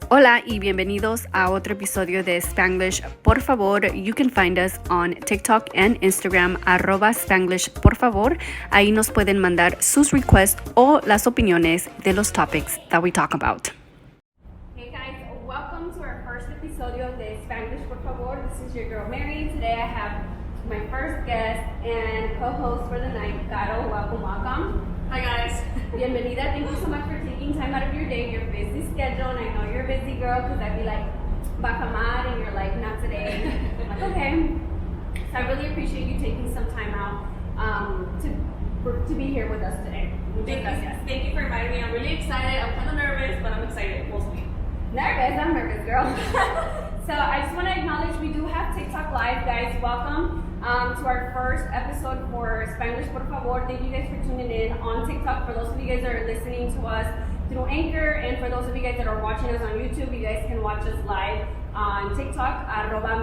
Hola y bienvenidos a otro episodio de Spanglish Por Favor. You can find us on TikTok and Instagram @Spanglish Por Favor. Ahí nos pueden mandar sus requests o las opiniones de los topics that we talk about. Hey guys, welcome to our first episodio de Spanglish Por Favor. This is your girl Mary. Today I have my first guest and co-host for the night, Karo. Welcome. Hi guys. Bienvenida. Thank you so much for taking time out of your day, your busy schedule, and I know you're a busy girl because I'd be like, bacamar, and you're like, not today. I'm like, okay. So I really appreciate you taking some time out to be here with us today. Thank you for inviting me. I'm really excited. I'm kind of nervous, but I'm excited mostly. Nervous? I'm nervous, girl. So I just want to acknowledge we do have TikTok Live, guys. Welcome to our first episode for Spanglish Por Favor. Thank you guys for tuning in on TikTok. For those of you guys that are listening to us through Anchor, and for those of you guys that are watching us on YouTube, you guys can watch us live on TikTok,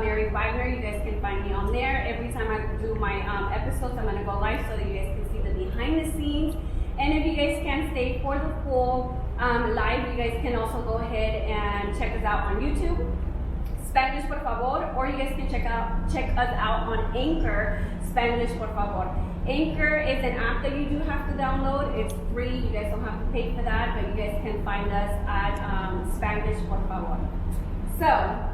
@Mary Wagner. You guys can find me on there. Every time I do my episodes, I'm going to go live so that you guys can see the behind the scenes. And if you guys can't stay for the full live, you guys can also go ahead and check us out on YouTube, Spanglish Por Favor, or you guys can check us out on Anchor, Spanglish Por Favor. Anchor is an app that you do have to download. It's free. You guys don't have to pay for that, but you guys can find us at Spanglish Por Favor. So,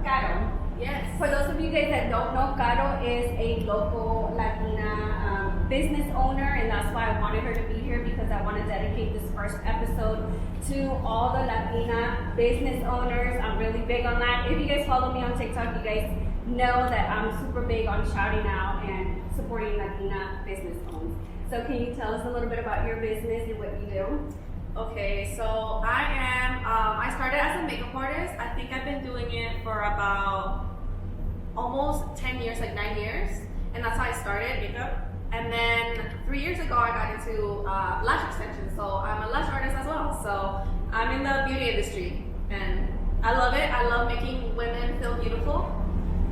Karo. Yes. For those of you guys that don't know, Karo is a local Latina business owner, and that's why I wanted her to be here, because I want to dedicate this first episode to all the Latina business owners. I'm really big on that. If you guys follow me on TikTok, you guys know that I'm super big on shouting out and supporting Latina business owners. So can you tell us a little bit about your business and what you do? Okay, so I started as a makeup artist. I think I've been doing it for about almost 10 years, like 9 years. And that's how I started makeup. And then 3 years ago, I got into lash extensions. So I'm a lash artist as well. So I'm in the beauty industry, and I love it. I love making women feel beautiful.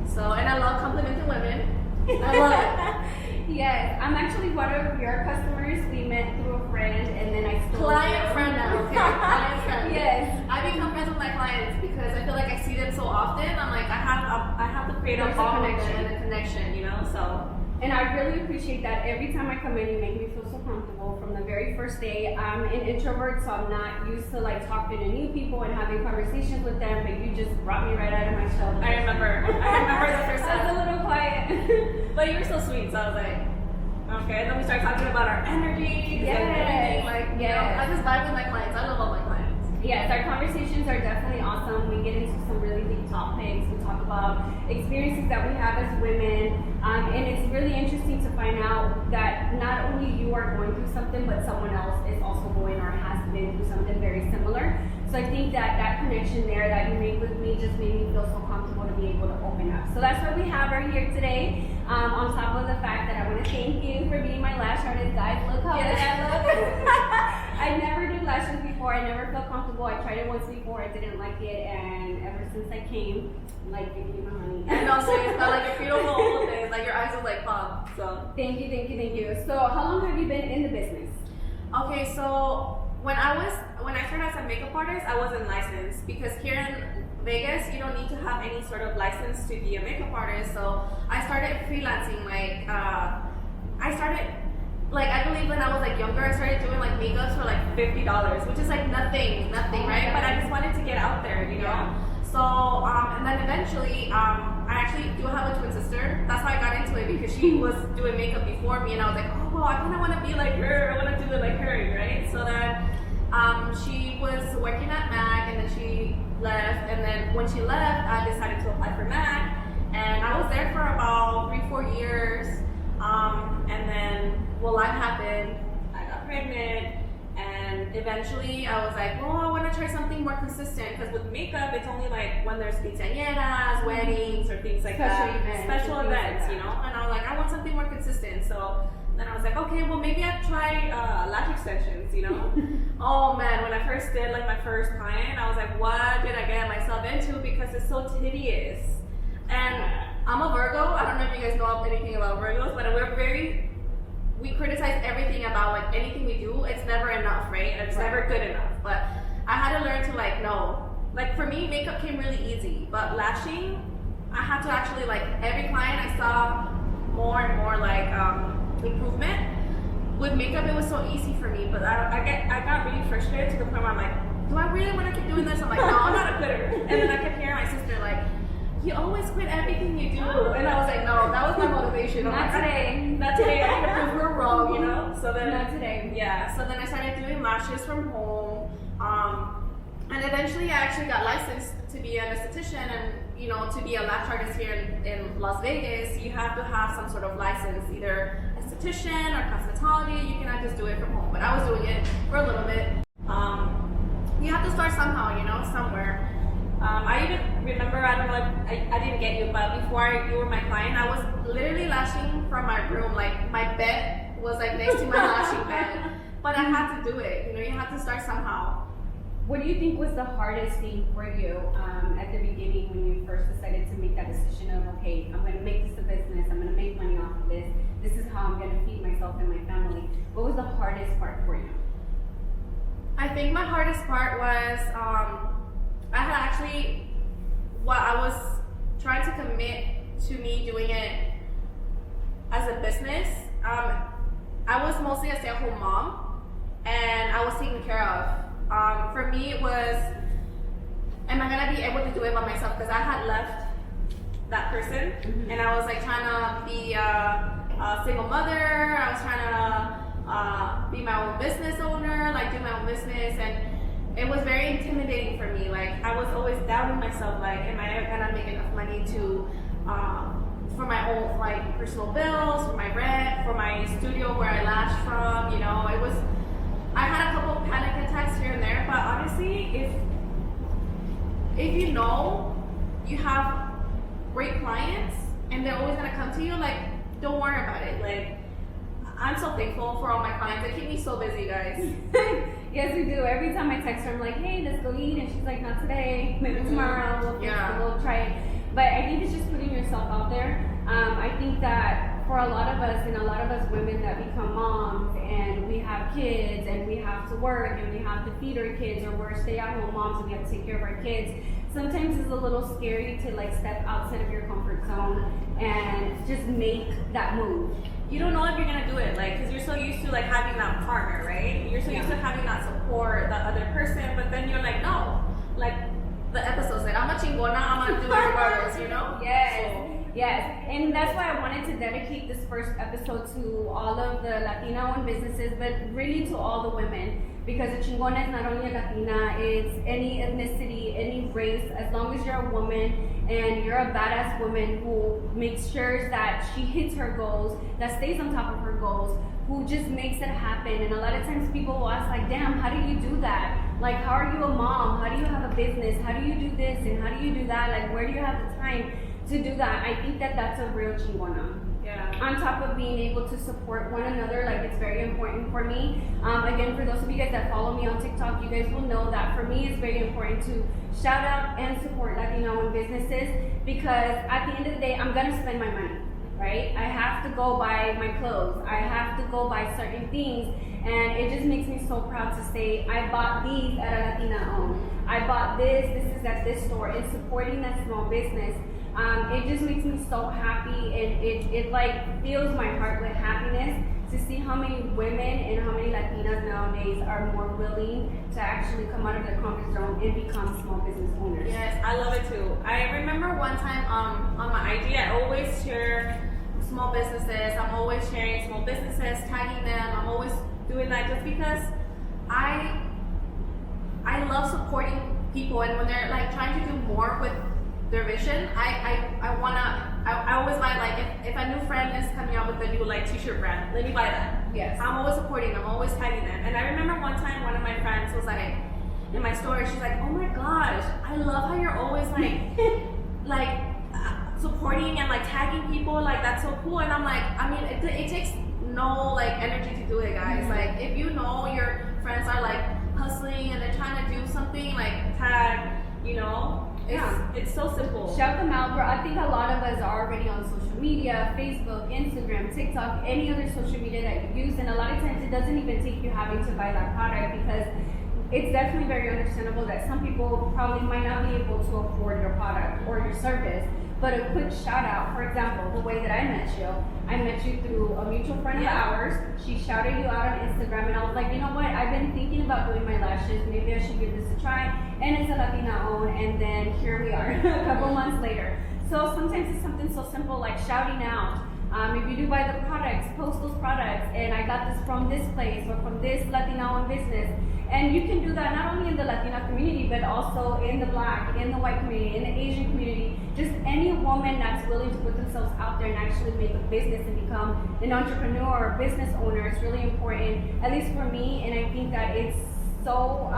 So, and I love complimenting women. I love it. Yes, I'm actually one of your customers. We met through a friend, and then I still Client friend now, okay? Client friend. Yes. I become friends with my clients because I feel like I see them so often. I'm like, I have to create There's a a bond with connection. them and a connection, you know? So. And I really appreciate that. Every time I come in, you make me feel so comfortable from the very first day. I'm an introvert, so I'm not used to like talking to new people and having conversations with them, but you just brought me right out of my shell. I remember the first I was a time. little quiet. But you were so sweet, so I was like, okay. And then we started talking about our energies and everything. Like, you know, I just vibe with my clients. I love all my clients. Yes, our conversations are definitely awesome. We get into some really deep topics. We talk about experiences that we have as women. And it's really interesting to find out that not only you are going through something, but someone else is also going or has been through something very similar. So I think that connection there that you made with me just made me feel so comfortable to be able to open up. So that's why we have her here today. On top of the fact that I want to thank you for being my lash artist. Guys, look how good I look. I never did lashes before. I never felt comfortable. I tried it once before. I didn't like it. And ever since I came, I'm like, give me my money. And also, it's not like your beautiful old days. Like your eyes are like pop. So. Thank you. So how long have you been in the business? Okay, so when I started as a makeup artist, I wasn't licensed because here in Vegas, you don't need to have any sort of license to be a makeup artist. So I started freelancing. I believe when I was like younger, I started doing like makeups for like $50, which is like nothing, right? But I just wanted to get out there, you know. Yeah. So and then eventually, I actually do have a twin sister. That's how I got into it, because she was doing makeup before me, and I was like, oh well, I kind of want to be like her. I want to do it like her, right? So then she was working at MAC, and then she left. And then when she left, I decided to apply for MAC, and I was there for about 3-4 years. And then, well, life happened. I got pregnant, and eventually I was like, well, I want to try something more consistent, because with makeup, it's only like when there's quinceañeras, weddings, or things like special events, you know. And I was like, I want something more consistent. So then I was like, okay, well, maybe I'd try lash extensions, you know. Oh man, when I first did like my first client, I was like, what did I get myself into? Because it's so tedious. And I'm a Virgo. I don't know if you guys know anything about Virgos, but we criticize everything about like anything we do. It's never enough, right? It's never good enough. But I had to learn to like, no, like for me, makeup came really easy, but lashing, I had to actually like every client I saw more and more like improvement. With makeup, it was so easy for me, but I got really frustrated to the point where I'm like, do I really want to keep doing this? I'm like, no, I'm not a quitter. And then I kept hearing my sister like, you always quit everything you do, and I was like, no, that was my motivation. Not today. Not today. I have to prove we're wrong, you know. So then, Not today. yeah. So then I started doing lashes from home, and eventually I actually got licensed to be an esthetician, and you know, to be a lash artist here in Las Vegas, you have to have some sort of license, either esthetician or cosmetology. You cannot just do it from home. But I was doing it for a little bit. You have to start somehow, you know, somewhere. I even remember, I don't know if I didn't get you, but before you were my client, I was literally lashing from my room. Like my bed was like next to my lashing bed. But I had to do it. You know, you have to start somehow. What do you think was the hardest thing for you at the beginning when you first decided to make that decision of, okay, I'm going to make this a business, I'm going to make money off of this, this is how I'm going to feed myself and my family. What was the hardest part for you? I think my hardest part was I had actually, what I was trying to commit to me doing it as a business. I was mostly a stay-at-home mom, and I was taken care of. For me, it was, am I gonna be able to do it by myself? Because I had left that person, and I was like trying to be a single mother. I was trying to be my own business owner, like do my own business, and it was very intimidating for me. Like I was always doubting myself, like, am I gonna make enough money to for my own like personal bills, for my rent, for my studio where I lash from? You know, it was. I had a couple of panic attacks here and there, but honestly, if you know you have great clients and they're always gonna come to you, like, don't worry about it. Like, I'm so thankful for all my clients. They keep me so busy, guys. Yes, we do. Every time I text her, I'm like, hey, let's go eat, and she's like, not today, maybe tomorrow, we'll try it. But I think it's just putting yourself out there. I think that for a lot of us, and a lot of us women that become moms, and we have kids, and we have to work, and we have to feed our kids, or we're stay-at-home moms, and we have to take care of our kids, sometimes it's a little scary to like step outside of your comfort zone and just make that move. You don't know if you're gonna do it, like, because you're so used to like having that partner, right? You're so used to having that support, that other person, but then you're like, no, like the episode said, I'm a chingona, I'm gonna do it regardless, you know? Yes. So, yes, and that's why I wanted to dedicate this first episode to all of the Latina-owned businesses, but really to all the women, because a chingona is not only a Latina, it's any ethnicity, any race. As long as you're a woman and you're a badass woman who makes sure that she hits her goals, that stays on top of her goals, who just makes it happen. And a lot of times people will ask like, damn, how do you do that? Like, how are you a mom? How do you have a business? How do you do this and how do you do that? Like, where do you have the time to do that? I think that that's a real chingona. yeah. On top of being able to support one another, like, it's very important for me. Again, for those of you guys that follow me on TikTok, you guys will know that for me it's very important to shout out and support Latino-owned businesses, because at the end of the day, I'm gonna spend my money, right? I have to go buy my clothes. I have to go buy certain things, and it just makes me so proud to say I bought these at a Latina-owned. I bought this is at this store, and supporting that small business. It just makes me so happy, and it like fills my heart with happiness to see how many women and how many Latinas nowadays are more willing to actually come out of their comfort zone and become small business owners. Yes, I love it too. I remember one time on my IG, I always share small businesses. I'm always sharing small businesses, tagging them. I'm always doing that just because I love supporting people, and when they're like trying to do more with their vision, I always buy, like, if a new friend is coming out with a new like t-shirt brand, let me buy that. Yes. I'm always supporting them, I'm always tagging them. And I remember one time one of my friends was like in my story, she's like, oh my gosh, I love how you're always like supporting and like tagging people, like that's so cool. And I'm like, I mean, it takes no like energy to do it, guys. Like, if you know your friends are like hustling and they're trying to do something, like tag, you know. It's so simple. Shout them out, bro. I think a lot of us are already on social media, Facebook, Instagram, TikTok, any other social media that you use, and a lot of times it doesn't even take you having to buy that product, because it's definitely very understandable that some people probably might not be able to afford your product or your service. But a quick shout out, for example, the way that I met you through a mutual friend of ours. She shouted you out on Instagram, and I was like, you know what? I've been thinking about doing my lashes. Maybe I should give this a try. And it's a Latina owned, and then here we are, a couple months later. So sometimes it's something so simple like shouting out. If you do buy the products, post those products, and I got this from this place or from this Latina-owned business. And you can do that not only in the Latina community, but also in the Black, in the white community, in the Asian community. Just any woman that's willing to put themselves out there and actually make a business and become an entrepreneur or business owner is really important, at least for me. And I think that it's so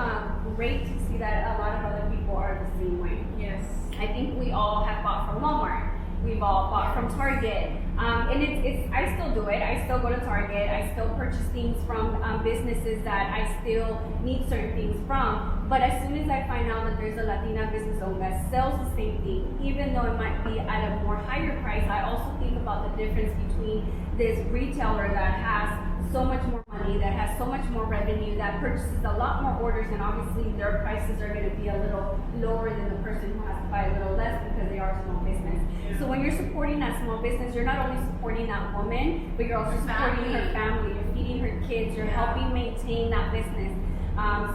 great to see that a lot of other people are the same way. Yes. I think we all have bought from Walmart. We've all bought from Target. And it's I still do it. I still go to Target. I still purchase things from businesses that I still need certain things from. But as soon as I find out that there's a Latina business owner that sells the same thing, even though it might be at a more higher price, I also think about the difference between this retailer that has so much more money, that has so much more revenue, that purchases a lot more orders, and obviously their prices are going to be a little lower than the person who has to buy a little less because they are a small business. So when you're supporting that small business, you're not only supporting that woman, but you're also supporting her family, you're feeding her kids, you're helping maintain that business.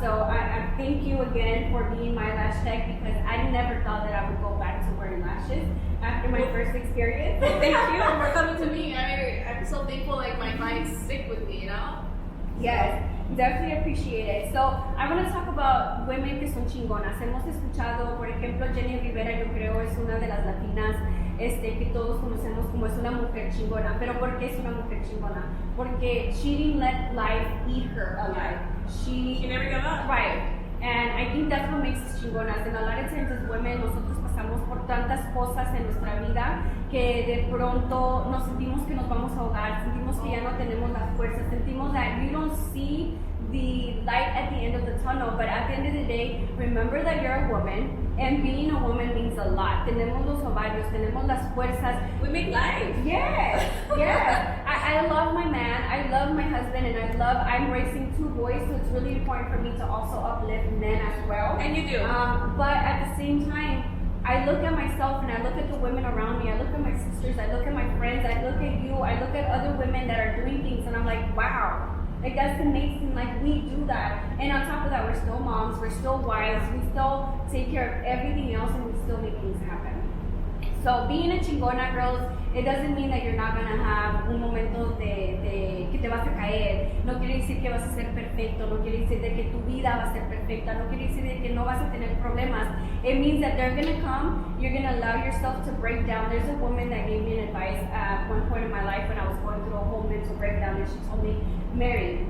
So I thank you again for being my lash tech, because I never thought that I would go back to wearing lashes after my first experience. Thank you for coming to me. I'm so thankful, like my clients stick with me, you know? Yes, definitely appreciate it. So I want to talk about women que son chingonas. Hemos escuchado, por ejemplo, Jenny Rivera, yo creo es una de las latinas que todos conocemos como es una mujer chingona. Pero ¿por qué es una mujer chingona? Porque she didn't let life eat her alive. She never gave up. Right. And I think that's what makes us chingonas. And a lot of times as women, nosotros pasamos por tantas cosas en nuestra vida que de pronto nos sentimos que nos vamos a ahogar, sentimos que ya no tenemos las fuerzas, sentimos that you don't see the light at the end of the tunnel. But at the end of the day, remember that you're a woman, and being a woman means a lot. Tenemos los ovarios, tenemos las fuerzas. We make life. Yes, yes. I love my man, I love my husband, and I'm raising 2 boys, so it's really important for me to also uplift men as well. And you do. But at the same time, I look at myself and I look at the women around me, I look at my sisters, I look at my friends, I look at you, I look at other women that are doing things, and I'm like, wow. Like, that's amazing, like, we do that. And on top of that, we're still moms, we're still wives, we still take care of everything else, and we still make things happen. So being a chingona, girls, it doesn't mean that you're not gonna have un momento de que te vas a caer. No quiere decir que vas a ser perfecto, no quiere decir de que tu vida va a ser perfecta, no quiere decir de que no vas a tener problemas. It means that they're gonna come, you're gonna allow yourself to break down. There's a woman that gave me an advice at one point in my life when I was going through a whole mental breakdown, and she told me, Mary,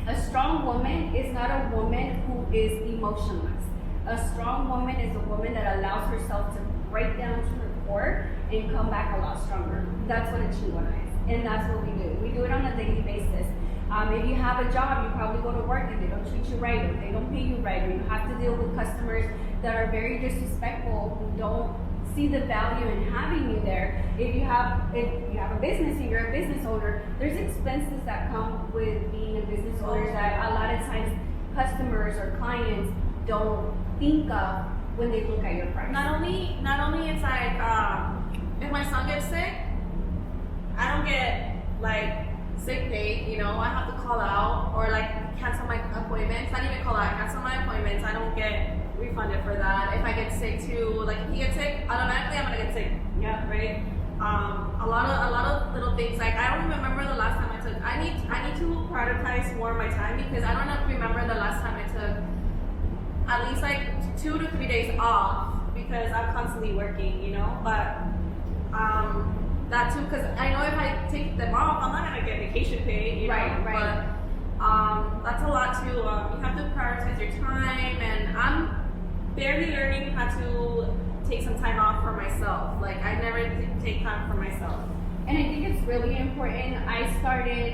a strong woman is not a woman who is emotionless. A strong woman is a woman that allows herself to break down to her core and come back a lot stronger. That's what a chingona is, and that's what we do. We do it on a daily basis. If you have a job, you probably go to work and they don't treat you right, or they don't pay you right, or you have to deal with customers that are very disrespectful, who don't see the value in having you there. If you have a business and you're a business owner, there's expenses that come with being a business owner that a lot of times customers or clients don't think of when they look at your price. Not only it's like if my son gets sick, I don't get like sick pay, you know, I have to call out or like cancel my appointments. Not even call out, cancel my appointments. I don't get refunded for that. If I get sick too, like if he gets sick, automatically I'm gonna get sick. Yeah. Right? A lot of little things, like I don't remember the last time I took, I need to prioritize more of my time, because I don't remember the last time I took at least like 2 to 3 days off, because I'm constantly working, you know. But that too, because I know if I take them off, I'm not gonna get vacation pay, you know. Right. But that's a lot too. You have to prioritize your time, and I'm barely learning how to take some time off for myself. Like I never take time for myself. And I think it's really important. I started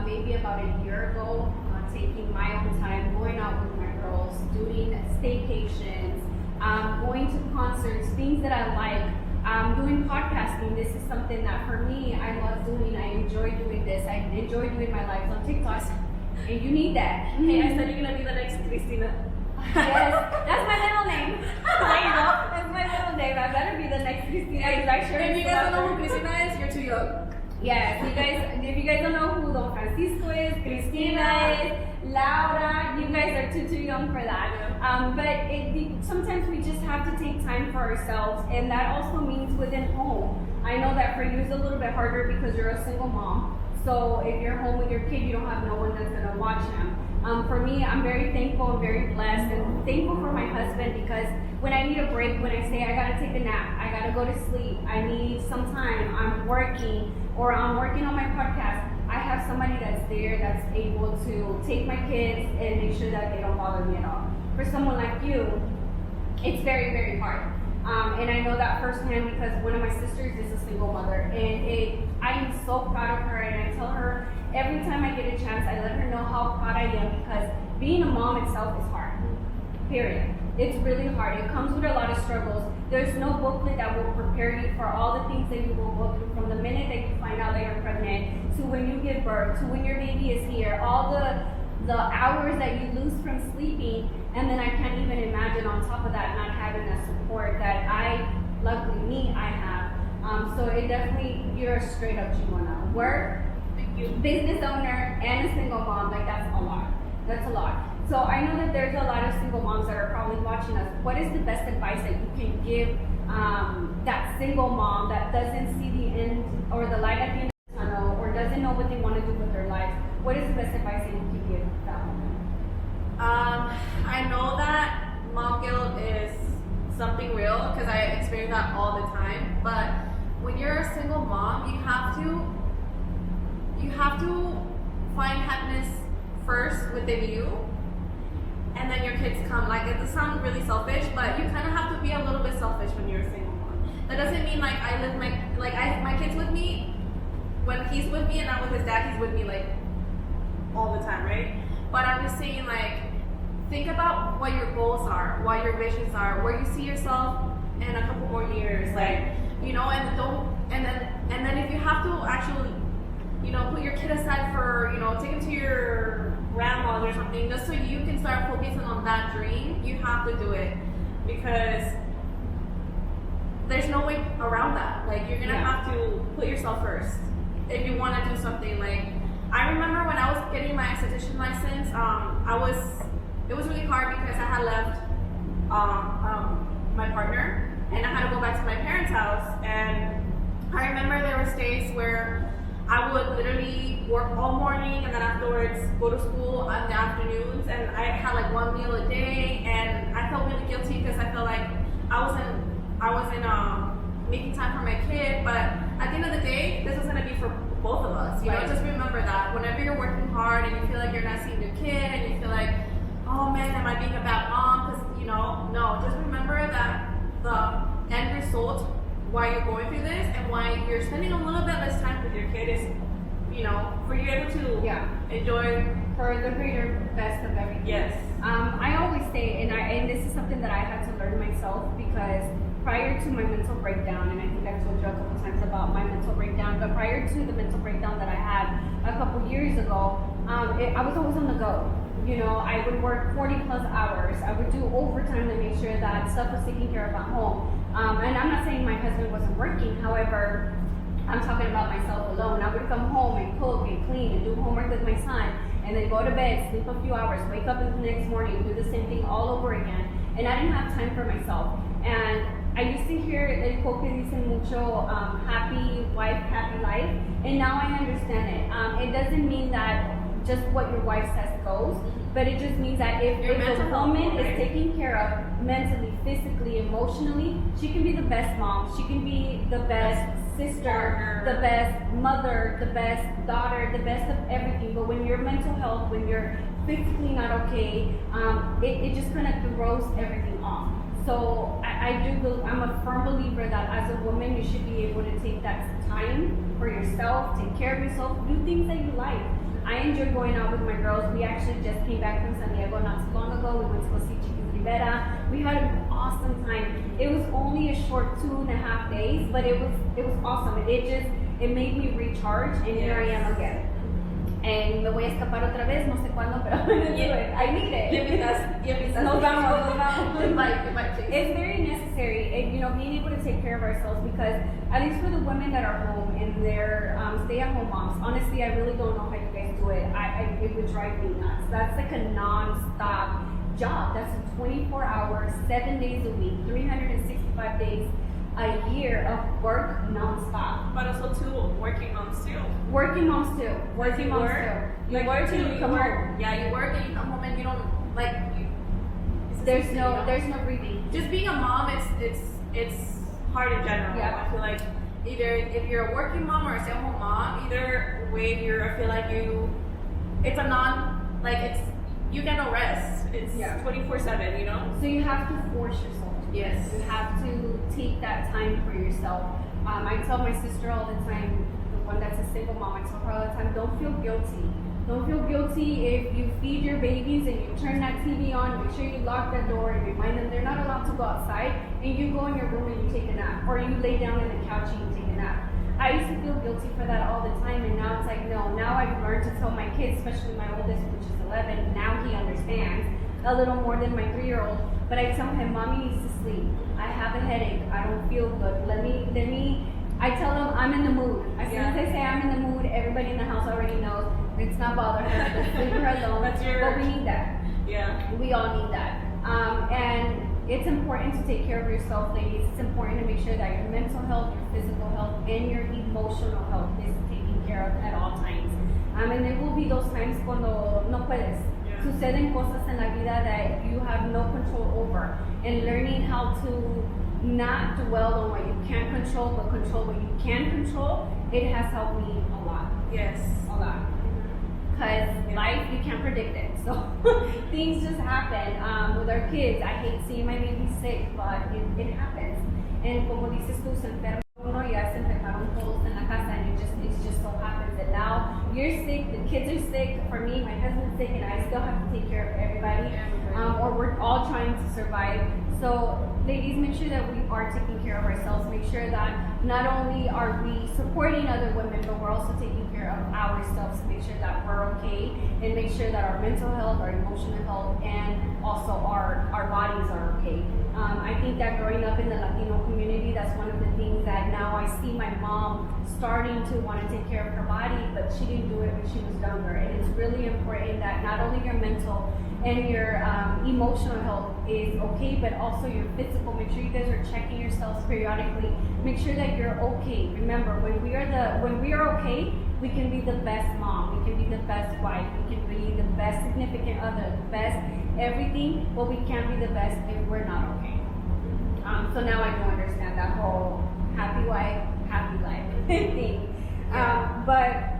maybe about a year ago taking my own time, going out with my girls, doing staycations, going to concerts, things that I like, doing podcasting. This is something that for me, I love doing. I enjoy doing this. I enjoy doing my lives on TikTok. and you need that. Hey, I said you're gonna be the next Cristina. Yes, that's my middle name. There you go. That's my middle name. I better be the next Cristina. If you guys don't know who Cristina is, you're too young. Yes, if you guys don't know who Don Francisco is, Cristina is, Laura, you guys are too young for that. But sometimes we just have to take time for ourselves, and that also means within home. I know that for you it's a little bit harder because you're a single mom. So if you're home with your kid, you don't have no one that's gonna watch them. For me, I'm very thankful and very blessed and thankful for my husband, because when I need a break, when I say I gotta take a nap, I gotta go to sleep, I need some time, I'm working or I'm working on my podcast, I have somebody that's there that's able to take my kids and make sure that they don't bother me at all. For someone like you, it's very, very hard. And I know that firsthand because one of my sisters is a single mother, and I am so proud of her, and I tell her every time I get a chance, I let her know how proud I am, because being a mom itself is hard, period. It's really hard. It comes with a lot of struggles. There's no booklet that will prepare you for all the things that you will go through from the minute that you find out that you're pregnant to when you give birth to when your baby is here, all the hours that you lose from sleeping, and then I can't even imagine on top of that not having that support that luckily I have. So it definitely, you're a straight up Chingona. Work, business owner, and a single mom, like that's a lot. That's a lot. So I know that there's a lot of single moms that are probably watching us. What is the best advice that you can give that single mom that doesn't see the end or the light at the end of the tunnel, or doesn't know what they want to do with their lives? What is the best advice that you can give that woman? I know that mom guilt is something real because I experience that all the time. But when you're a single mom, you have to find happiness first within you, and then your kids come. Like, it sounds really selfish, but you kind of have to be a little bit selfish when you're a single mom. That doesn't mean like my kids with me. When he's with me and not with his dad, he's with me like all the time, right? But I'm just saying, like, think about what your goals are, what your visions are, where you see yourself in a couple more years, like, you know, and then if you have to actually, you know, put your kid aside for, you know, take him to your grandma's or something, just so you can start focusing on that dream, you have to do it, because there's no way around that. Like, you're gonna have to put yourself first if you want to do something. Like, I remember when I was getting my esthetician license, it was really hard because I had left my partner and I had to go back to my parents' house. And I remember there was days where I would literally work all morning and then afterwards go to school in the afternoons, and I had like one meal a day, and I felt really guilty because I felt like I wasn't making time for my kid. But at the end of the day, this was gonna be for both of us. You know, just remember that whenever you're working hard and you feel like you're not seeing your kid and you feel like, oh man, am I being a bad mom? Because, you know, no, just remember that the end result, why you're going through this and why you're spending a little bit less time with your kid is, you know, for you able to enjoy for the greater best of everything. Yes. I always say, and this is something that I had to learn myself, because prior to my mental breakdown, and I think I've told you a couple times about my mental breakdown, but prior to the mental breakdown that I had a couple years ago, I was always on the go. You know, I would work 40 plus hours. I would do overtime to make sure that stuff was taken care of at home. And I'm not saying my husband wasn't working. However, I'm talking about myself alone. I would come home and cook and clean and do homework with my son, and then go to bed, sleep a few hours, wake up the next morning, do the same thing all over again. And I didn't have time for myself. And I used to hear el quote que dice mucho, happy wife, happy life. And now I understand it. It doesn't mean that just what your wife says goes, but it just means that if a woman is taken care of mentally, physically, emotionally, she can be the best mom, she can be the best sister, the best mother, the best daughter, the best of everything. But when your mental health, when you're physically not okay, it just kind of throws everything off. So I'm a firm believer that as a woman, you should be able to take that time for yourself, take care of yourself, do things that you like. I enjoy going out with my girls. We actually just came back from San Diego not too long ago. We went to go see Chiquis Rivera. We had an awesome time. It was only a short 2.5 days, but it was awesome. It made me recharge, and here I am again. And me voy a escapar otra vez, no sé cuándo, pero I'm gonna do it. I need it. Nos vamos. Invite, please. It's very necessary, and, you know, being able to take care of ourselves, because at least for the women that are home and they're stay-at-home moms, honestly, I really don't know how you guys do it. It would drive me nuts. That's like a non-stop job. That's a 24 hours, 7 days a week, 365 days a year of work non-stop. But also too, working moms too. Working moms too. Working moms work, too. like, You work and you come home. Yeah, you work and you come home and you don't like. There's no breathing. Just being a mom, it's hard in general. Yeah. I feel like either if you're a working mom or a stay-at-home mom, either way I feel like it's you get no rest. It's 24/7, you know. So you have to force yourself. Yes. You have to take that time for yourself. I tell my sister all the time, the one that's a single mom, I tell her all the time, don't feel guilty. Don't feel guilty if you feed your babies and you turn that TV on, make sure you lock that door and remind them they're not allowed to go outside, and you go in your room and you take a nap, or you lay down in the couch and you take a nap. I used to feel guilty for that all the time, and now it's like, no, now I've learned to tell my kids, especially my oldest, which is 11, now he understands a little more than my 3-year-old, but I tell him, mommy needs to sleep. I have a headache. I don't feel good. I tell them I'm in the mood. As soon as I say I'm in the mood, everybody in the house already knows. It's not bothering her. Just leave her alone. But we need that. Yeah. We all need that. And it's important to take care of yourself, ladies. It's important to make sure that your mental health, your physical health, and your emotional health is taken care of at all times. And there will be those times cuando no puedes. Suceden cosas en la vida that you have no control over, and learning how to not dwell on what you can't control but control what you can control, it has helped me a lot. Yes. A lot. Because life, you can't predict it, so things just happen. With our kids, I hate seeing my baby sick, but it happens. And como dices tú, se enferma uno, ya se enfermaron todos en la casa, and it just so happens that now you're sick, the kids are sick, for me, my husband's sick, and I still have to take care of everybody, or we're all trying to survive. So ladies, make sure that we are taking care of ourselves. Make sure that not only are we supporting other women, but we're also taking care of ourselves to make sure that we're okay, and make sure that our mental health, our emotional health, and also our bodies are okay. I think that growing up in the Latino community, that's one of the things that now I see my mom starting to want to take care of her body, but she didn't do it when she was younger. And it's really important that not only your mental and your emotional health is okay, but also your physical. Make sure you guys are checking yourselves periodically. Make sure that you're okay. Remember, when we are okay, we can be the best mom, we can be the best wife, we can be the best significant other, the best everything, but we can't be the best if we're not okay. So now I do understand that whole happy wife, happy life thing. But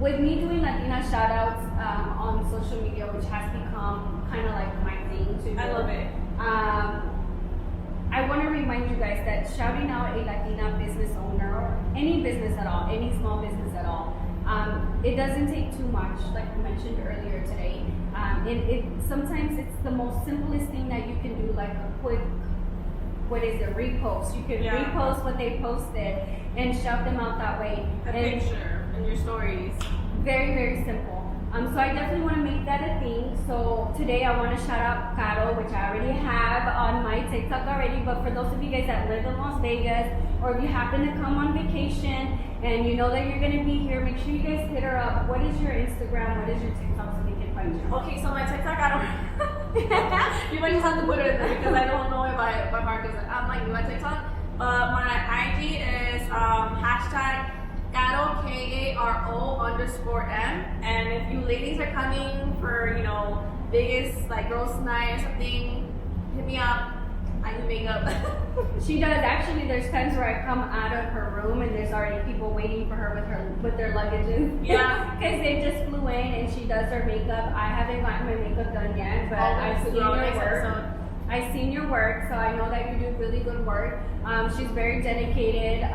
with me doing Latina shoutouts on social media, which has become kind of like my thing to do. I love it. I want to remind you guys that shouting out a Latina business owner, or any business at all, any small business at all, it doesn't take too much, like we mentioned earlier today. Sometimes it's the most simplest thing that you can do, like a quick, repost. You can repost what they posted and shout them out that way. A picture in your stories. Very, very simple. So I definitely want to make that a thing. So today I want to shout out Karo, which I already have on my TikTok already. But for those of you guys that live in Las Vegas, or if you happen to come on vacation and you know that you're going to be here, make sure you guys hit her up. What is your Instagram? What is your TikTok so they can find you? Okay, so my TikTok, I don't. You might just have to put it in there because I don't know if I mark it. I'm like new at TikTok, but my IG is hashtag Karo, KARO_M. And if you ladies are coming for, Vegas, like girls' night or something, hit me up. I do makeup. She does. Actually, there's times where I come out of her room and there's already people waiting for her with their luggages. Yeah. Because they just flew in and she does her makeup. I haven't gotten my makeup done yet, but I've seen your work. I've seen your work, so I know that you do really good work. She's very dedicated.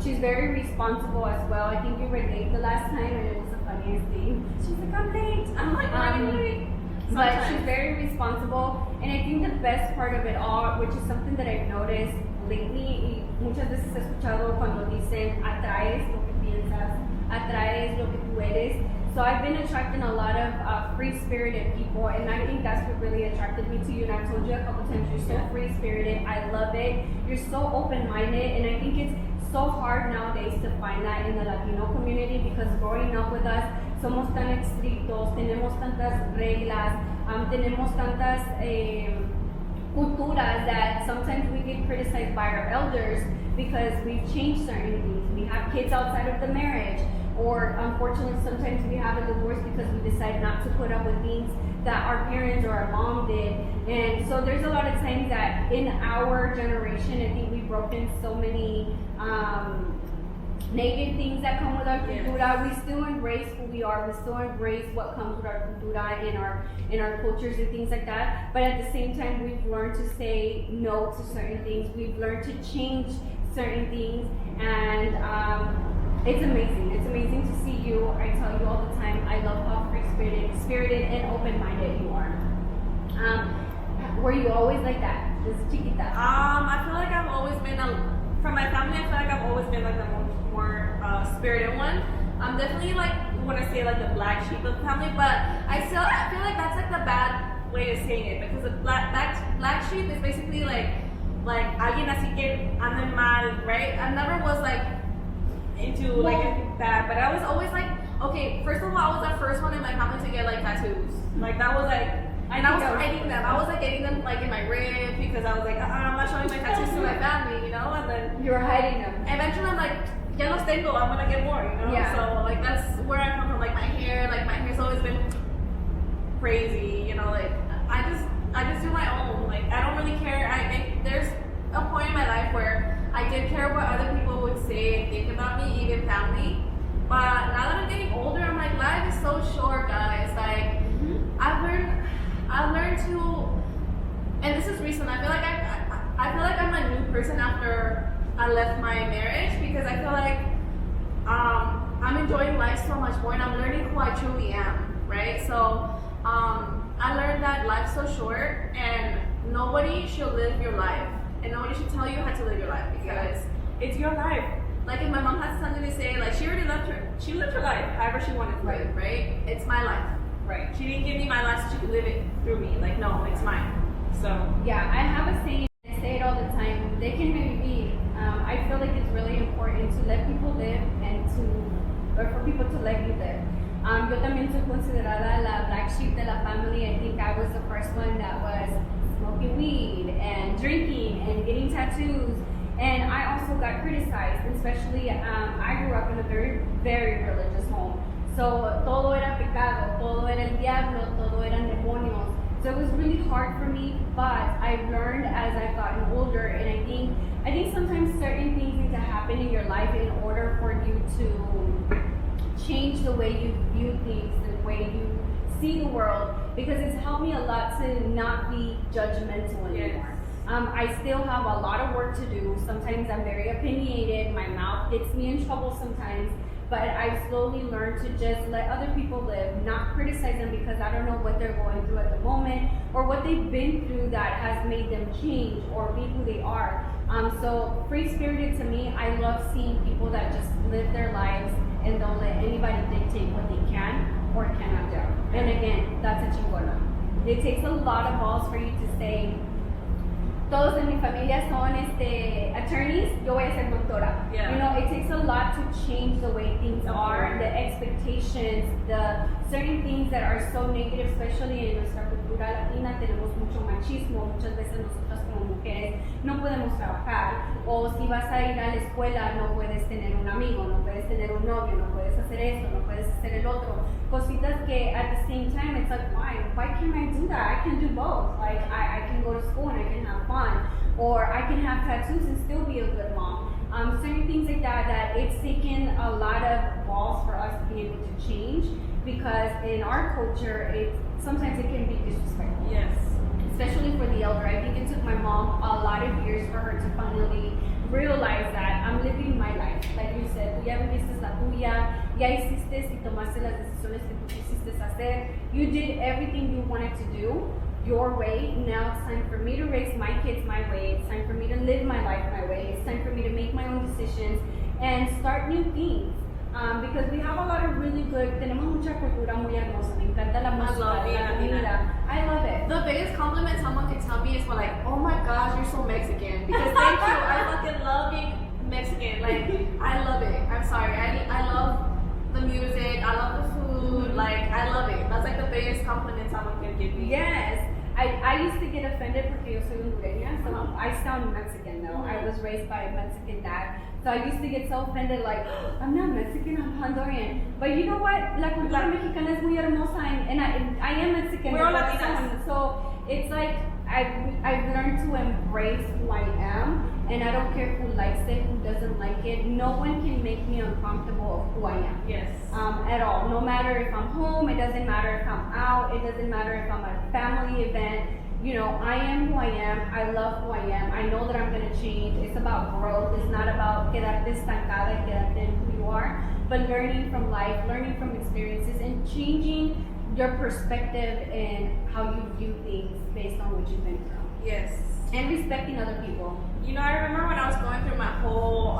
She's very responsible as well. I think you were late the last time, and it was the funniest thing. She's like, I'm late. I'm like, I'm late. But she's very responsible, and I think the best part of it all, which is something that I've noticed lately, y muchas veces he escuchado cuando dicen atraes lo que piensas, atraes lo que tú eres. So I've been attracting a lot of free-spirited people, and I think that's what really attracted me to you. And I've told you a couple times, you're so free-spirited. I love it. You're so open-minded, and I think it's so hard nowadays to find that in the Latino community, because growing up with us, somos tan estrictos, tenemos tantas reglas, tenemos tantas culturas that sometimes we get criticized by our elders because we've changed certain things. We have kids outside of the marriage, or unfortunately sometimes we have a divorce because we decide not to put up with things that our parents or our mom did. And so there's a lot of times that in our generation, I think we've broken so many negative things that come with our cultura. We still embrace who we are. We still embrace what comes with our cultura and our cultures and things like that. But at the same time, we've learned to say no to certain things. We've learned to change certain things, and it's amazing. It's amazing to see you. I tell you all the time, I love how free-spirited and open-minded you are. Were you always like that, this chiquita? I feel like I've always been from my family. I feel like I've always been like the more spirited one. I'm definitely like, when I say like the black sheep of the family, but I feel like that's like the bad way of saying it, because the black sheep is basically like alguien así que anda mal, right? I never was like into like that, but I was always like, okay, first of all, I was the first one in my family to get like tattoos. Like that was like, and I was hiding them. I was like getting them like in my rib, because I was like, I'm not showing my tattoos to my family, you know. And then you were hiding them. Eventually, I'm like, ya los tengo, I'm gonna get more, you know. Yeah. So like that's where I come from. Like my hair's always been crazy, you know. Like I just do my own. Like I don't really care. There's a point in my life where I did care what other people would say and think about me, even family. But now that I'm getting older, I'm like, life is so short, guys. Like I've learned to, and this is recent. I feel like I'm a new person after I left my marriage, because I feel like I'm enjoying life so much more, and I'm learning who I truly am, right? So I learned that life's so short, and nobody should live your life, and nobody should tell you how to live your life, because it's your life. Like if my mom has something to say, like she lived her life however she wanted to live, right? It's my life. Right. She didn't give me my life so she could live it through me. Like, no, it's mine. So. Yeah, I have a saying, I say it all the time. They can maybe be. I feel like it's really important to let people live and or for people to let you live. Yo también soy considerada la black sheep de la family. I think I was the first one that was smoking weed and drinking and getting tattoos. And I also got criticized, especially I grew up in a very, very religious home. So todo era pecado, todo era el diablo, todo eran demonios. So it was really hard for me, but I've learned as I've gotten older, and I think sometimes certain things need to happen in your life in order for you to change the way you view things, the way you see the world, because it's helped me a lot to not be judgmental anymore. Yes. I still have a lot of work to do. Sometimes I'm very opinionated, my mouth gets me in trouble sometimes. But I've slowly learned to just let other people live, not criticize them, because I don't know what they're going through at the moment or what they've been through that has made them change or be who they are. So free-spirited to me, I love seeing people that just live their lives and don't let anybody dictate what they can or cannot do. And again, that's a chingona. It takes a lot of balls for you to say, todos en mi familia son attorneys, yo voy a ser doctora. Yeah. You know, it takes a lot to change the way things are, the expectations, the certain things that are so negative, especially en nuestra cultura latina. Tenemos mucho machismo, muchas veces nosotras como mujeres no podemos trabajar, o si vas a ir a la escuela no puedes tener un amigo, no puedes tener un novio, no puedes hacer esto, no puedes hacer el otro. Cositas que at the same time it's like, why can't I do that? I can do both. Like I can go to school and I can have fun, or I can have tattoos and still be a good mom. Certain things like that it's taken a lot of balls for us to be able to change, because in our culture sometimes it can be disrespectful. Yes. Especially for the elder. I think it took my mom a lot of years for her to finally realize that I'm living my life. Like you said, tú ya viviste la tuya, ya hiciste y tomaste las decisiones que tú quisiste hacer. You did everything you wanted to do your way. Now it's time for me to raise my kids my way. It's time for me to live my life my way. It's time for me to make my own decisions and start new things. because we have a lot of really good, tenemos mucha cultura muy hermosa. Me encanta la música, la comida. I love it. The biggest compliment someone can tell me is like, oh my gosh, you're so Mexican. Because thank you, I fucking love being Mexican. Like, I love it. I'm sorry. I love the music. I love the food. Like, I love it. That's like the biggest compliment someone can give me. Yes. I used to get offended porque yo soy hondureña, so I sound Mexican though. I was raised by a Mexican dad. So I used to get so offended, like, I'm not Mexican, I'm Honduran. But you know what? La cultura mexicana es muy hermosa, and I am Mexican. We're all Latinas. So it's like, I've learned to embrace who I am, and I don't care who likes it, who doesn't like it. No one can make me uncomfortable of who I am. Yes. At all. No matter if I'm home, it doesn't matter if I'm out, it doesn't matter if I'm at a family event. You know, I am who I am. I love who I am. I know that I'm going to change. It's about growth. It's not about quedarte estancada, quedarte in who you are, but learning from life, learning from experiences, and changing your perspective and how you view things based on what you've been through. Yes. And respecting other people. You know, I remember when I was going through my whole,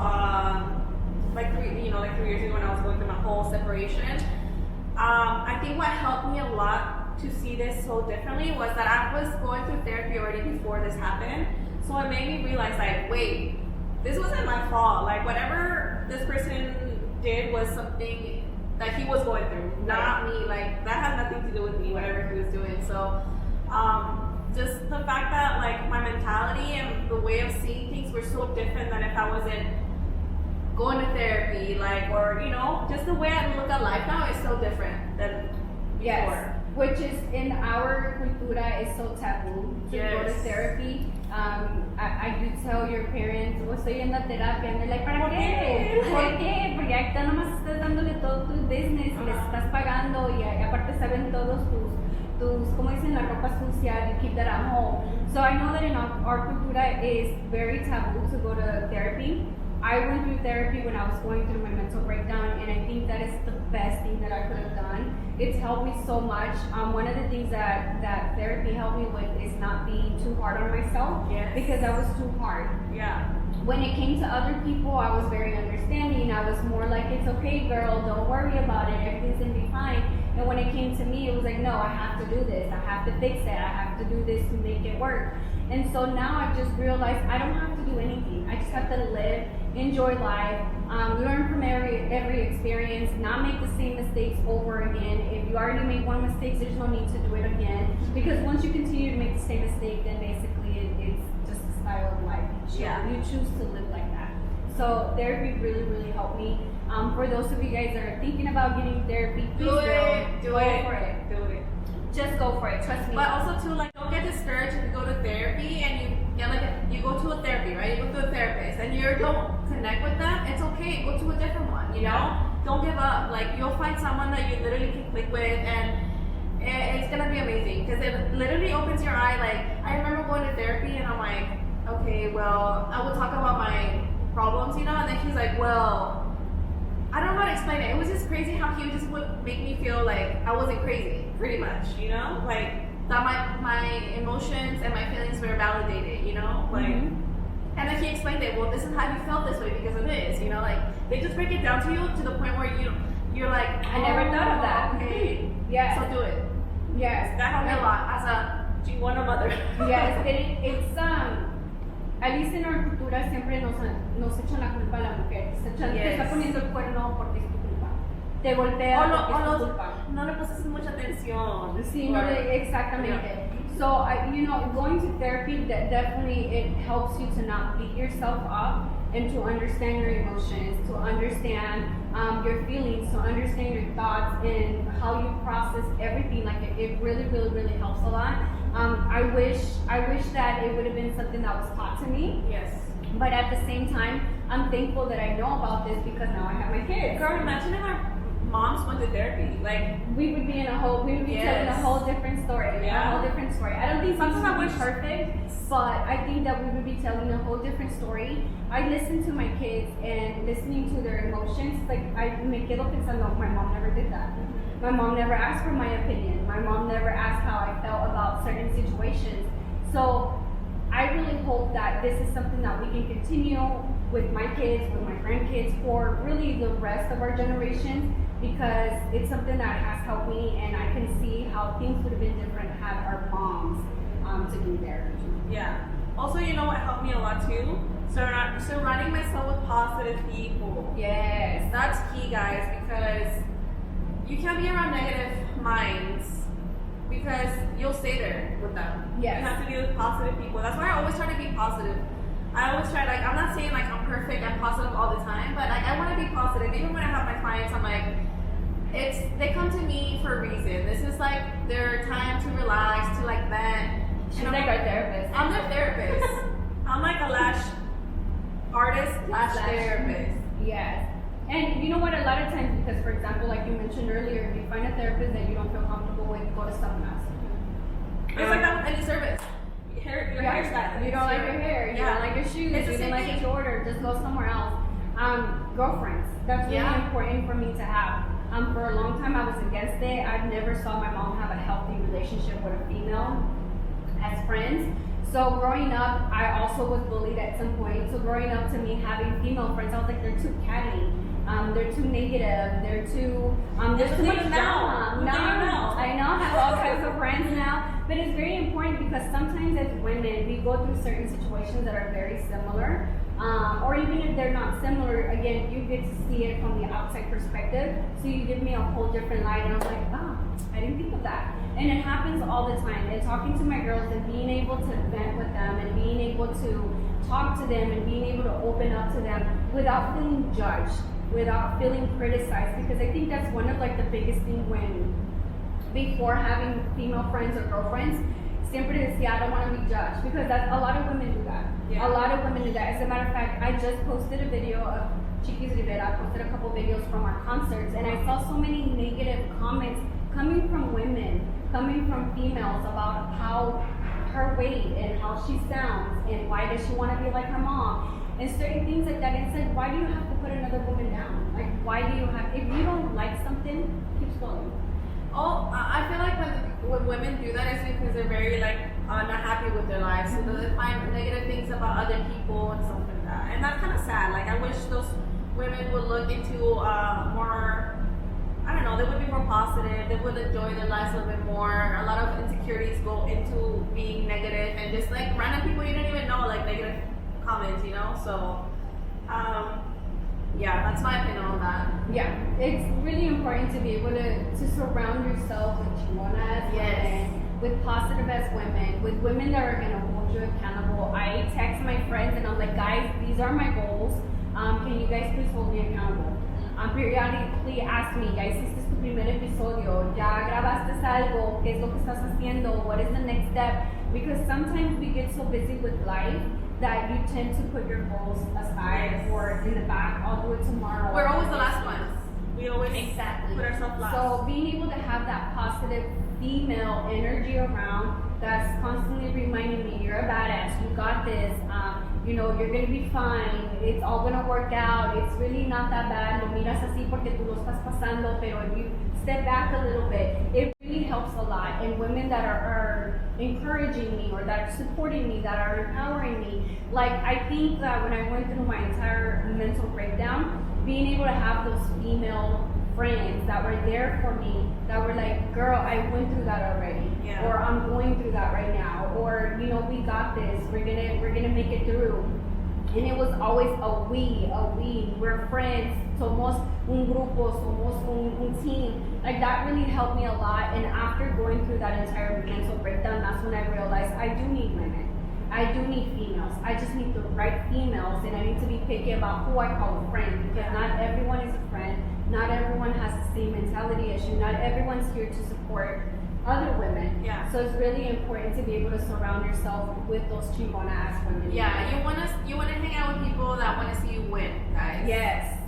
like 3 years ago when I was going through my whole separation, I think what helped me a lot to see this so differently was that I was going through therapy already before this happened. So it made me realize, like, wait, this wasn't my fault. Like, whatever this person did was something that he was going through, not me. Like, that had nothing to do with me, whatever he was doing. So, just the fact that, like, my mentality and the way of seeing things were so different than if I wasn't going to therapy, like, or, you know, just the way I look at life now is so different than before. Yes. Which is in our cultura is so taboo to go to therapy. I do tell your parents, oh, estoy yendo a terapia, and they're like, ¿para qué? ¿Por qué? Porque ahorita nomás estás dándole todo tu business, les estás pagando y aparte saben todos tus, como dicen, la ropa sucia, you keep that at home. So I know that in our cultura is very taboo to go to therapy. I went through therapy when I was going through my mental breakdown, and I think that is the best thing that I could have done. It's helped me so much. One of the things that therapy helped me with is not being too hard on myself, because I was too hard. Yeah. When it came to other people, I was very understanding. I was more like, it's okay, girl, don't worry about it, everything's gonna be fine. And when it came to me, it was like, no, I have to do this, I have to fix it, I have to do this to make it work. And so now I've just realized I don't have to do anything. I just have to live, enjoy life, learn from every experience, not make the same mistakes over again. If you already made one mistake, there's no need to do it again. Because once you continue to make the same mistake, then basically it's just a style of life. You choose to live like that. So therapy really, really helped me. For those of you guys that are thinking about getting therapy, please go for it. Do it. Just go for it. Trust me. But also too, like, don't get discouraged if you go to therapy and you go to a therapy, right? You go to a therapist and you don't connect with them. It's okay. Go to a different one. You know, don't give up. Like, you'll find someone that you literally can click with, and it's gonna be amazing because it literally opens your eye. Like, I remember going to therapy and I'm like, okay, well, I would talk about my problems, you know, and then he's like, well, I don't know how to explain it. It was just crazy how he just would make me feel like I wasn't crazy, pretty much, you know? Like, that my emotions and my feelings were validated, you know? Like, and then he explained it, well, this is how you felt this way because of this, you know? Like, they just break it down to you to the point where you're like, I never thought of that. Okay. Yes. So do it. Yes. That helped me a lot as a chingona mother. Yes, it's at least in our cultura siempre nos echan la culpa a la mujer. Te está poniendo el cuerno porque es tu culpa. Te golpea porque es tu culpa. No le pasas mucha atención. Sí, no, exactamente. So, going to therapy, that definitely it helps you to not beat yourself up and to understand your emotions, to understand your feelings, to understand your thoughts and how you process everything. Like it really, really, really helps a lot. I wish that it would have been something that was taught to me. Yes. But at the same time, I'm thankful that I know about this because now I have my kids. Girl, imagine if our moms went to therapy. Like, we would be telling a whole different story. Yeah. A whole different story. I don't think sometimes I wish perfect, but I think that we would be telling a whole different story. I listen to my kids and listening to their emotions. Like, me quedo pensando, my mom never did that. My mom never asked for my opinion. My mom never asked how I felt about certain situations. So I really hope that this is something that we can continue with my kids, with my grandkids, for really the rest of our generations, because it's something that has helped me, and I can see how things would have been different had our moms to be there. Yeah. Also, you know what helped me a lot too? Surrounding myself with positive people. Yes. That's key, guys, because you can't be around negative minds because you'll stay there with them. Yes. You have to be with positive people. That's why I always try to be positive. I always try, like, I'm not saying like I'm perfect, I'm positive all the time, but like I want to be positive. Even when I have my clients, I'm like, they come to me for a reason. This is like their time to relax, to like vent. She's like our therapist. I'm their therapist. I'm like a lash artist slash therapist. Yes. And you know what, a lot of times, because for example, like you mentioned earlier, if you find a therapist that you don't feel comfortable with, go to someone else. It's like any service. Your hairstyle. You don't like your hair, you don't like your shoes, you don't like your Jordan, just go somewhere else. Girlfriends, that's really important for me to have. For a long time I was against it. I never saw my mom have a healthy relationship with a female as friends. So growing up, I also was bullied at some point. So growing up, to me, having female friends, I was like, they're too catty. They're too negative. They're too. There's too much drama. I know. I have all kinds of friends now. But it's very important because sometimes as women, we go through certain situations that are very similar. Or even if they're not similar, again, you get to see it from the outside perspective. So you give me a whole different light, and I was like, oh, I didn't think of that. And it happens all the time. And talking to my girls and being able to vent with them and being able to talk to them and being able to open up to them without feeling judged, without feeling criticized. Because I think that's one of like the biggest things when, before having female friends or girlfriends, siempre decía, I don't want to be judged. Because that's, a lot of women do that. Yeah. A lot of women do that. As a matter of fact, I just posted a video of Chiquis Rivera, posted a couple videos from our concerts, and I saw so many negative comments coming from women, coming from females about how her weight and how she sounds and why does she want to be like her mom and certain things like that. And it's like, why do you have to put another woman down? Like, why do you have, if you don't like something, keep scrolling. Oh, I feel like when women do that, it's because they're very like not happy with their lives, so they find negative things about other people and stuff like that, and that's kind of sad. Like, I wish those women would look into more, I don't know, they would be more positive, they would enjoy their lives a little bit more. A lot of insecurities go into being negative and just like random people you don't even know, like negative comments, you know. So yeah, that's my opinion on that. Yeah, it's really important to be able to surround yourself with chingonas, women, with positive as women, with women that are gonna hold you accountable. I text my friends and I'm like, guys, these are my goals. Can you guys please hold me accountable? Periodically ask me, ya hiciste tu primer episodio, ya grabaste algo, qué es lo que estás haciendo, what is the next step? Because sometimes we get so busy with life that you tend to put your goals aside or in the back. I'll do it tomorrow. We're always the last ones. We always put ourselves last. So being able to have that positive female energy around that's constantly reminding me, you're a badass, you got this, you know, you're gonna be fine, it's all gonna work out, it's really not that bad, lo miras así porque tú lo estás pasando, pero if you step back a little bit, it really helps a lot. And women that are encouraging me or that are supporting me, that are empowering me, like I think that when I went through my entire mental breakdown, being able to have those female friends that were there for me, that were like, girl, I went through that already, or I'm going through that right now, or you know, we got this, we're gonna make it through. And it was always a we, we're friends, somos un grupo, somos un team. Like that really helped me a lot. And after going through that entire mental breakdown, that's when I realized I do need women. I do need females. I just need the right females, and I need to be picky about who I call a friend, because not everyone is a friend. Not everyone has the same mentality as you. Not everyone's here to support other women. Yeah. So it's really important to be able to surround yourself with those chingona ass women. Yeah, you wanna hang out with people that wanna see you win, guys. Yes.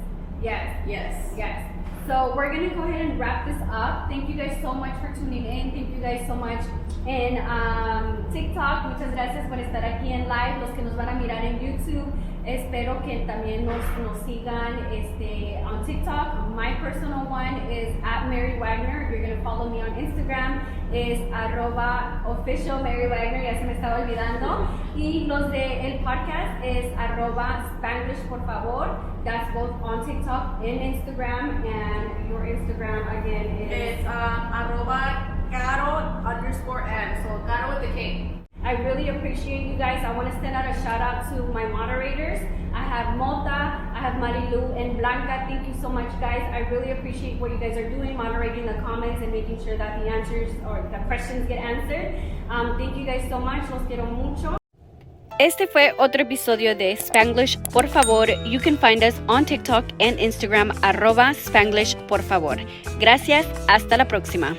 So we're gonna go ahead and wrap this up. Thank you guys so much for tuning in. Thank you guys so much in TikTok. Muchas gracias por estar aquí en live. Los que nos van a mirar en YouTube, espero espero que también nos sigan on TikTok. My personal one is @MaryWagner. You're going to follow me on Instagram. Es @officialMaryWagner, ya se me estaba olvidando. Y los del podcast es @Spanglish por favor. That's both on TikTok and Instagram. And your Instagram again is @Karo_M. So Karo with the K. I really appreciate you guys. I want to send out a shout out to my moderators. I have Mota, I have Marilu, and Blanca. Thank you so much, guys. I really appreciate what you guys are doing, moderating the comments and making sure that the answers or the questions get answered. Thank you guys so much. Los quiero mucho. Este fue otro episodio de Spanglish por favor. You can find us on TikTok and Instagram @Spanglish por favor. Gracias, hasta la próxima.